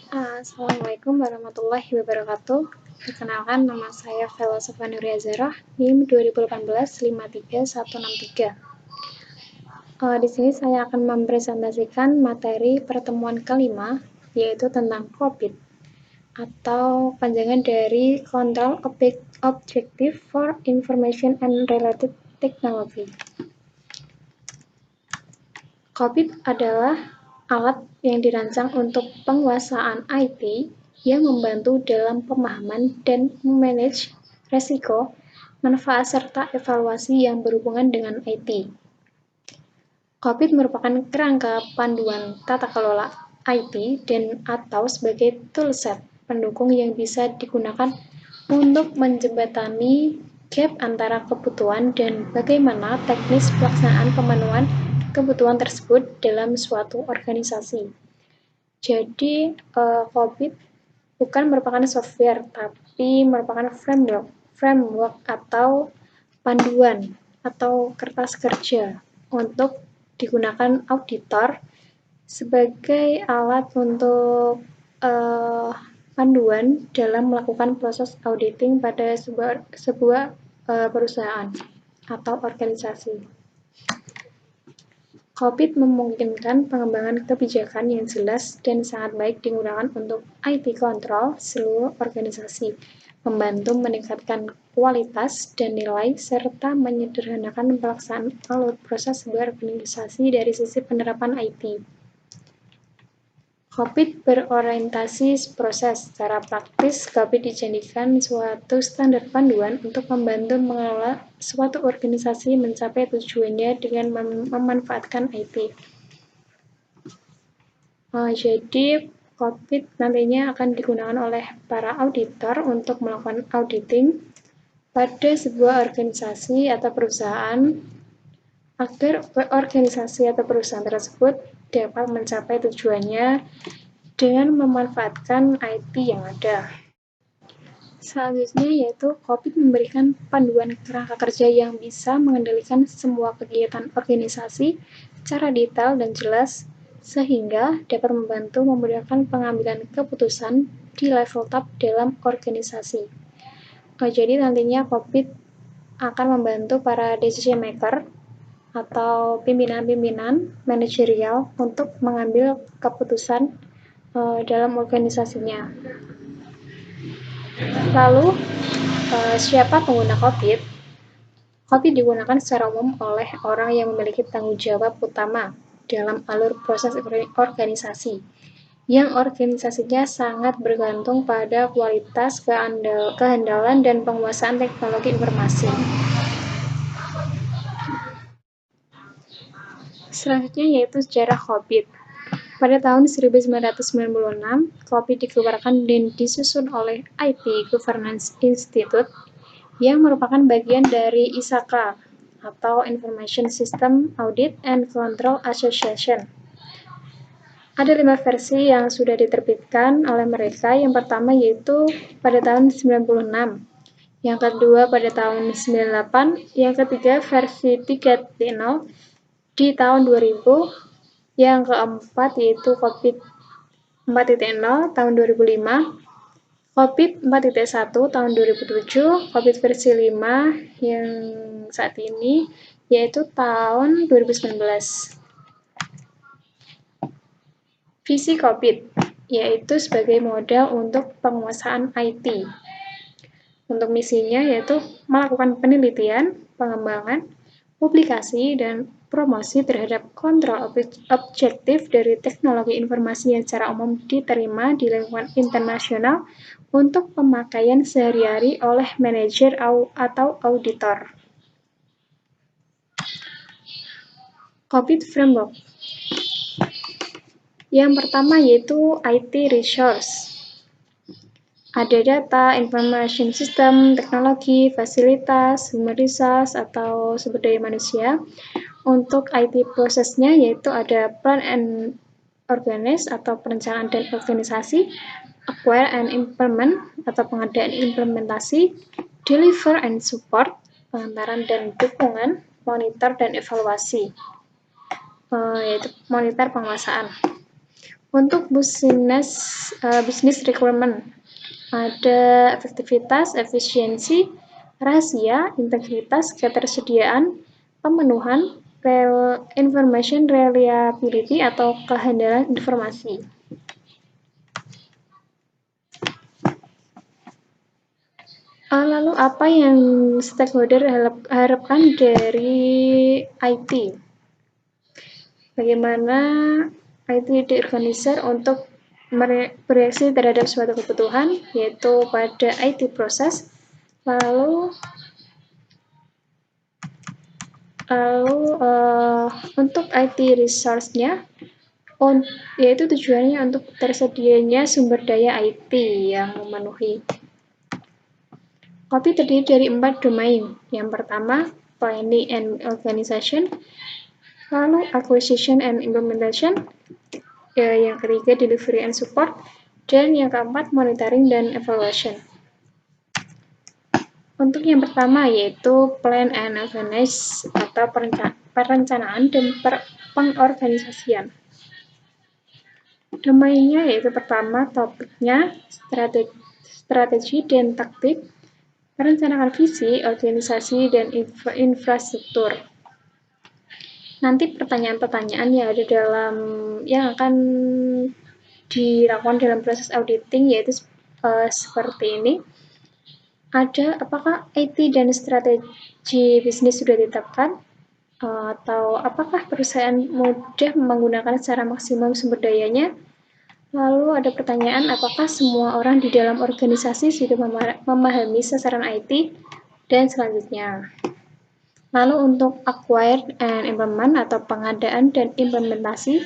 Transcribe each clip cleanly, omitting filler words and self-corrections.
Assalamualaikum warahmatullahi wabarakatuh. Perkenalkan, nama saya Vela Sofania Zarah, NIM 2018-53163. Di sini saya akan mempresentasikan materi pertemuan kelima, yaitu tentang COVID, atau panjangan dari Control Objective for Information and Related Technology. COVID adalah alat yang dirancang untuk penguasaan IT yang membantu dalam pemahaman dan memanage resiko, manfaat, serta evaluasi yang berhubungan dengan IT. COVID merupakan kerangka panduan tata kelola IT dan atau sebagai toolset pendukung yang bisa digunakan untuk menjembatani gap antara kebutuhan dan bagaimana teknis pelaksanaan pemenuhan kebutuhan tersebut dalam suatu organisasi. Jadi, COVID bukan merupakan software, tapi merupakan framework atau panduan atau kertas kerja untuk digunakan auditor sebagai alat untuk panduan dalam melakukan proses auditing pada sebuah perusahaan atau organisasi. COVID memungkinkan pengembangan kebijakan yang jelas dan sangat baik digunakan untuk IT control seluruh organisasi, membantu meningkatkan kualitas dan nilai, serta menyederhanakan pelaksanaan alur proses sebuah organisasi dari sisi penerapan IT. COVID berorientasi proses. Secara praktis, COVID dijadikan suatu standar panduan untuk membantu mengelola suatu organisasi mencapai tujuannya dengan memanfaatkan IT. Jadi, COVID nantinya akan digunakan oleh para auditor untuk melakukan auditing pada sebuah organisasi atau perusahaan agar organisasi atau perusahaan tersebut dapat mencapai tujuannya dengan memanfaatkan IT yang ada. Selanjutnya yaitu COVID memberikan panduan kerangka kerja yang bisa mengendalikan semua kegiatan organisasi secara detail dan jelas, sehingga dapat membantu memudahkan pengambilan keputusan di level top dalam organisasi. Jadi nantinya COVID akan membantu para decision maker atau pimpinan-pimpinan manajerial untuk mengambil keputusan dalam organisasinya. Lalu, siapa pengguna COVID? COVID digunakan secara umum oleh orang yang memiliki tanggung jawab utama dalam alur proses organisasi, yang organisasinya sangat bergantung pada kualitas, kehandalan, dan penguasaan teknologi informasi. Selanjutnya yaitu sejarah COVID. Pada tahun 1996, COVID dikeluarkan dan disusun oleh IT Governance Institute yang merupakan bagian dari ISACA atau Information System Audit and Control Association. Ada 5 versi yang sudah diterbitkan oleh mereka. Yang pertama yaitu pada tahun 96, yang kedua pada tahun 98, yang ketiga versi 3.0 di tahun 2000, yang keempat yaitu COVID 4.0 tahun 2005, COVID 4.1 tahun 2007, COVID versi 5 yang saat ini yaitu tahun 2019. Visi COVID yaitu sebagai modal untuk penguasaan IT. Untuk misinya yaitu melakukan penelitian, pengembangan, publikasi, dan promosi terhadap kontrol objektif dari teknologi informasi yang secara umum diterima di lingkungan internasional untuk pemakaian sehari-hari oleh manajer atau auditor. COVID Framework. Yang pertama yaitu IT Resource. Ada data, information system, teknologi, fasilitas, human resource, atau sumber daya manusia. Untuk IT prosesnya yaitu ada plan and organize atau perencanaan dan organisasi, acquire and implement atau pengadaan implementasi, deliver and support, pengantaran dan dukungan, monitor dan evaluasi, yaitu monitor penguasaan. Untuk business requirement, ada efektivitas, efisiensi, rahasia, integritas, ketersediaan, pemenuhan, information reliability atau kehandalan informasi. Lalu apa yang stakeholder harapkan dari IT? Bagaimana IT diorganisir untuk bereaksi terhadap suatu kebutuhan, yaitu pada IT proses, lalu untuk IT resource-nya, yaitu tujuannya untuk tersedianya sumber daya IT yang memenuhi. Copy terdiri dari 4 domain. Yang pertama, planning and organization, lalu acquisition and implementation, yang ketiga delivery and support, dan yang keempat monitoring dan evaluation. Untuk yang pertama yaitu plan and organize atau perencanaan dan pengorganisasian. Domainnya yaitu pertama topiknya strategi dan taktik, merencanakan visi, organisasi, dan infrastruktur. Nanti pertanyaan-pertanyaan yang akan dilakukan dalam proses auditing yaitu seperti ini. Apakah IT dan strategi bisnis sudah ditetapkan? Atau apakah perusahaan mudah menggunakan secara maksimum sumber dayanya? Lalu ada pertanyaan, apakah semua orang di dalam organisasi sudah memahami sasaran IT? Dan selanjutnya. Lalu untuk acquire and implement atau pengadaan dan implementasi,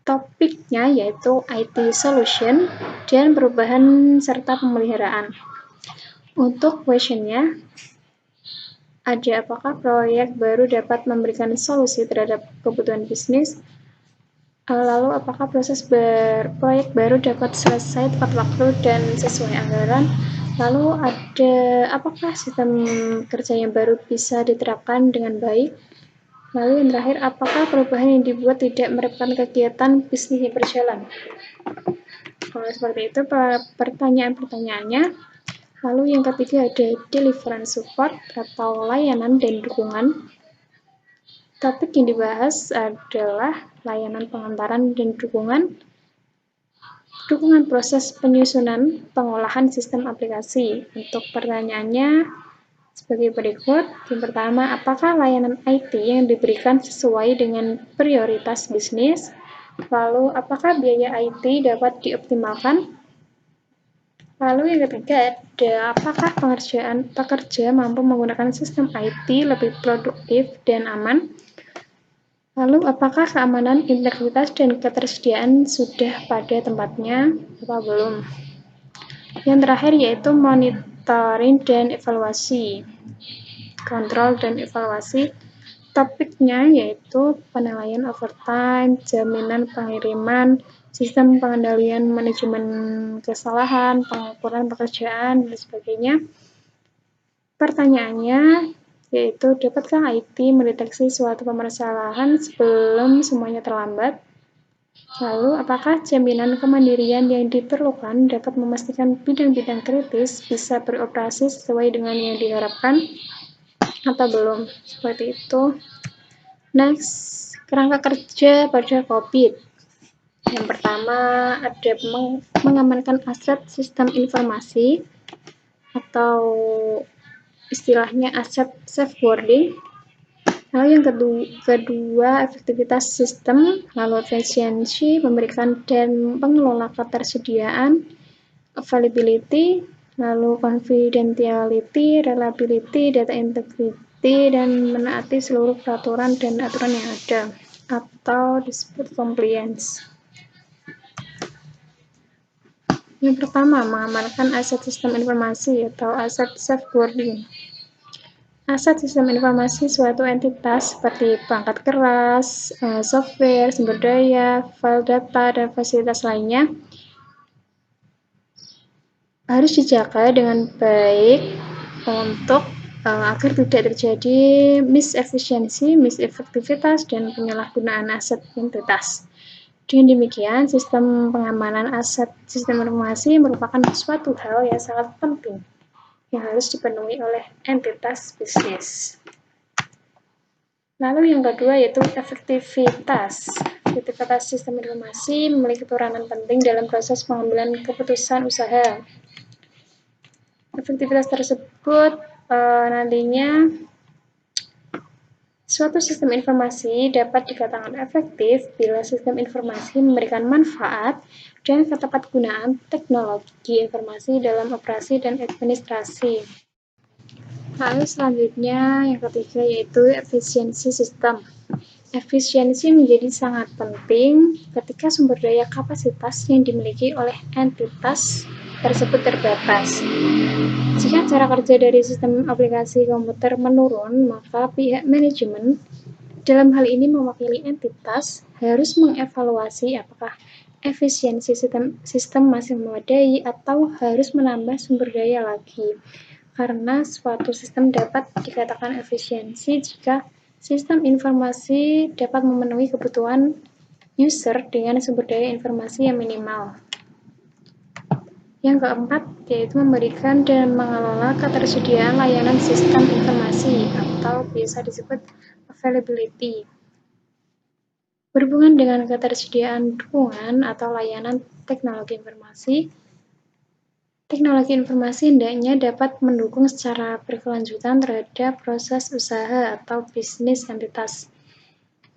topiknya yaitu IT solution dan perubahan serta pemeliharaan. Untuk questionnya, ada apakah proyek baru dapat memberikan solusi terhadap kebutuhan bisnis? Lalu apakah proyek baru dapat selesai tepat waktu dan sesuai anggaran? Lalu apakah sistem kerja yang baru bisa diterapkan dengan baik? Lalu yang terakhir, apakah perubahan yang dibuat tidak merepotkan kegiatan bisnis yang berjalan? Seperti itu pertanyaan-pertanyaannya. Lalu yang ketiga ada delivery support atau layanan dan dukungan. Topik yang dibahas adalah layanan pengantaran dan dukungan proses penyusunan pengolahan sistem aplikasi. Untuk pertanyaannya sebagai berikut. Yang pertama, apakah layanan IT yang diberikan sesuai dengan prioritas bisnis? Lalu, apakah biaya IT dapat dioptimalkan? Lalu yang ketiga ada apakah pekerja mampu menggunakan sistem IT lebih produktif dan aman? Lalu apakah keamanan, integritas, dan ketersediaan sudah pada tempatnya atau belum? Yang terakhir yaitu monitoring dan evaluasi. Kontrol dan evaluasi. Topiknya yaitu penilaian overtime, jaminan pengiriman, sistem pengendalian manajemen kesalahan, pengukuran pekerjaan, dan sebagainya. Pertanyaannya yaitu, dapatkah IT mendeteksi suatu permasalahan sebelum semuanya terlambat? Lalu, apakah jaminan kemandirian yang diperlukan dapat memastikan bidang-bidang kritis bisa beroperasi sesuai dengan yang diharapkan atau belum? Seperti itu. Next, kerangka kerja pada COVID. Yang pertama ada mengamankan aset sistem informasi atau istilahnya aset safeguarding. Lalu yang kedua efektivitas sistem, lalu efisiensi, memberikan dan pengelola ketersediaan, availability, lalu confidentiality, reliability, data integrity, dan menaati seluruh peraturan dan aturan yang ada atau disebut compliance. Yang pertama, mengamankan aset sistem informasi atau aset safeguarding. Aset sistem informasi suatu entitas seperti perangkat keras, software, sumber daya, file data, dan fasilitas lainnya harus dijaga dengan baik untuk agar tidak terjadi misefisiensi, misefektivitas, dan penyalahgunaan aset entitas. Dengan demikian, sistem pengamanan aset sistem informasi merupakan suatu hal yang sangat penting yang harus dipenuhi oleh entitas bisnis. Lalu yang kedua yaitu efektivitas. Efektivitas sistem informasi memiliki peranan penting dalam proses pengambilan keputusan usaha. Efektivitas tersebut nantinya suatu sistem informasi dapat dikatakan efektif bila sistem informasi memberikan manfaat dan ketepatgunaan teknologi informasi dalam operasi dan administrasi. Lalu selanjutnya yang ketiga yaitu efisiensi sistem. Efisiensi menjadi sangat penting ketika sumber daya kapasitas yang dimiliki oleh entitas tersebut terbatas. Jika cara kerja dari sistem aplikasi komputer menurun, maka pihak manajemen dalam hal ini mewakili entitas harus mengevaluasi apakah efisiensi sistem masih memadai atau harus menambah sumber daya lagi. Karena suatu sistem dapat dikatakan efisiensi jika sistem informasi dapat memenuhi kebutuhan user dengan sumber daya informasi yang minimal. Yang keempat, yaitu memberikan dan mengelola ketersediaan layanan sistem informasi atau biasa disebut availability. Berhubungan dengan ketersediaan dukungan atau layanan teknologi informasi hendaknya dapat mendukung secara berkelanjutan terhadap proses usaha atau bisnis entitas.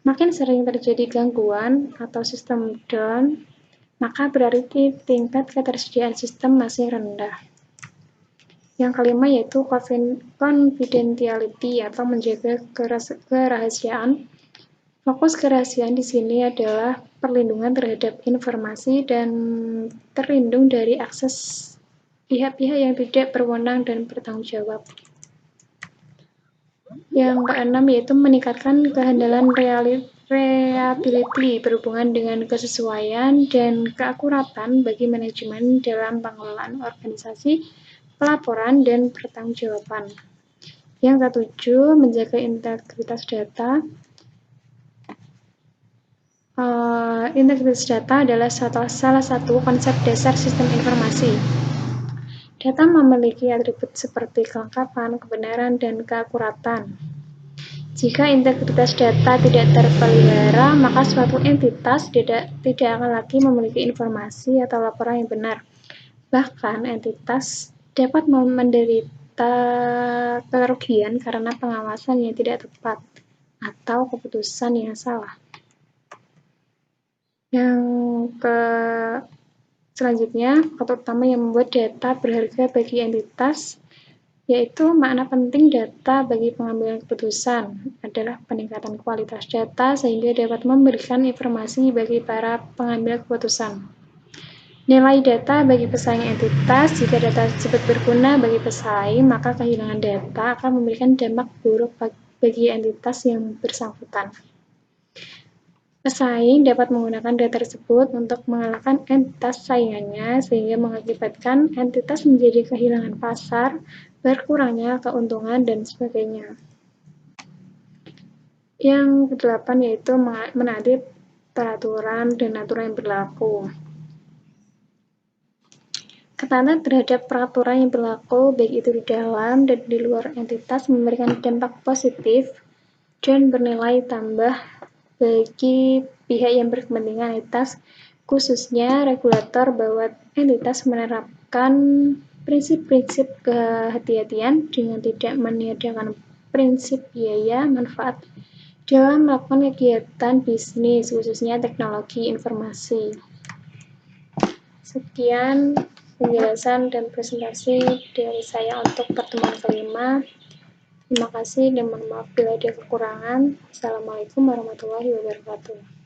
Makin sering terjadi gangguan atau sistem down, maka berarti tingkat ketersediaan sistem masih rendah. Yang kelima yaitu confidentiality atau menjaga kerahasiaan. Fokus kerahasiaan di sini adalah perlindungan terhadap informasi dan terlindung dari akses pihak-pihak yang tidak berwenang dan bertanggung jawab. Yang keenam yaitu meningkatkan kehandalan reliability berhubungan dengan kesesuaian dan keakuratan bagi manajemen dalam pengelolaan organisasi, pelaporan, dan pertanggungjawaban. Yang ketujuh, menjaga integritas data. Integritas data adalah salah satu konsep dasar sistem informasi. Data memiliki atribut seperti kelengkapan, kebenaran, dan keakuratan. Jika integritas data tidak terpelihara, maka suatu entitas tidak akan lagi memiliki informasi atau laporan yang benar. Bahkan, entitas dapat menderita kerugian karena pengawasan yang tidak tepat atau keputusan yang salah. Selanjutnya, faktor utama yang membuat data berharga bagi entitas yaitu makna penting data bagi pengambilan keputusan adalah peningkatan kualitas data sehingga dapat memberikan informasi bagi para pengambil keputusan. Nilai data bagi pesaing entitas, jika data tersebut berguna bagi pesaing, maka kehilangan data akan memberikan dampak buruk bagi entitas yang bersangkutan. Pesaing dapat menggunakan data tersebut untuk mengalahkan entitas saingannya sehingga mengakibatkan entitas menjadi kehilangan pasar, berkurangnya keuntungan, dan sebagainya. Yang kedelapan yaitu menaati peraturan dan aturan yang berlaku. Ketaatan terhadap peraturan yang berlaku, baik itu di dalam dan di luar entitas, memberikan dampak positif dan bernilai tambah bagi pihak yang berkepentingan entitas, khususnya regulator, bahwa entitas menerapkan prinsip-prinsip kehati-hatian dengan tidak meniadakan prinsip biaya manfaat dalam melakukan kegiatan bisnis, khususnya teknologi informasi. Sekian penjelasan dan presentasi dari saya untuk pertemuan kelima. Terima kasih dan mohon maaf bila ada kekurangan. Assalamualaikum warahmatullahi wabarakatuh.